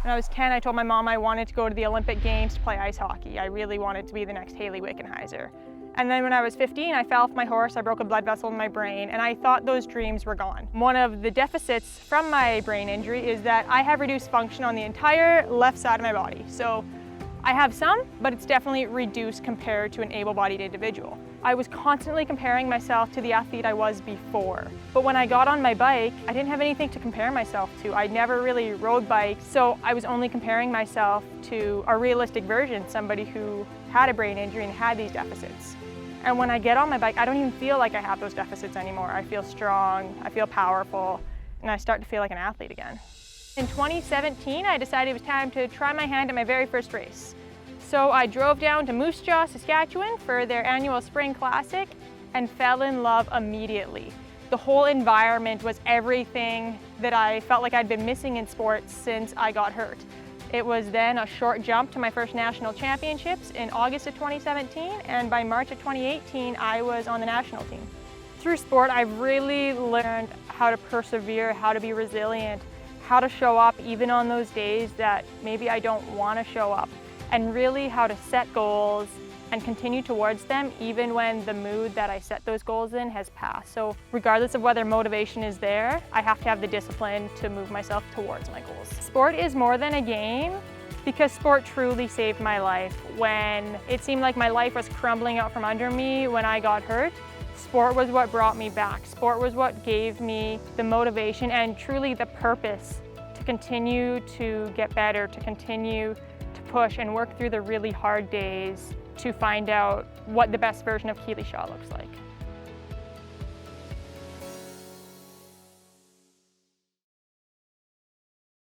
When I was 10, I told my mom I wanted to go to the Olympic Games to play ice hockey. I really wanted to be the next Haley Wickenheiser. And then when I was 15, I fell off my horse, I broke a blood vessel in my brain, and I thought those dreams were gone. One of the deficits from my brain injury is that I have reduced function on the entire left side of my body. So I have some, but it's definitely reduced compared to an able-bodied individual. I was constantly comparing myself to the athlete I was before. But when I got on my bike, I didn't have anything to compare myself to. I never really rode bikes, so I was only comparing myself to a realistic version, somebody who had a brain injury and had these deficits. And when I get on my bike, I don't even feel like I have those deficits anymore. I feel strong, I feel powerful, and I start to feel like an athlete again. In 2017, I decided it was time to try my hand at my very first race. So I drove down to Moose Jaw, Saskatchewan for their annual Spring Classic and fell in love immediately. The whole environment was everything that I felt like I'd been missing in sports since I got hurt. It was then a short jump to my first national championships in August of 2017, and by March of 2018, I was on the national team. Through sport, I've really learned how to persevere, how to be resilient, how to show up even on those days that maybe I don't want to show up, and really how to set goals and continue towards them even when the mood that I set those goals in has passed. So regardless of whether motivation is there, I have to have the discipline to move myself towards my goals. Sport is more than a game because sport truly saved my life. When it seemed like my life was crumbling out from under me when I got hurt, sport was what brought me back. Sport was what gave me the motivation and truly the purpose to continue to get better, to continue to push and work through the really hard days to find out what the best version of Keely Shaw looks like.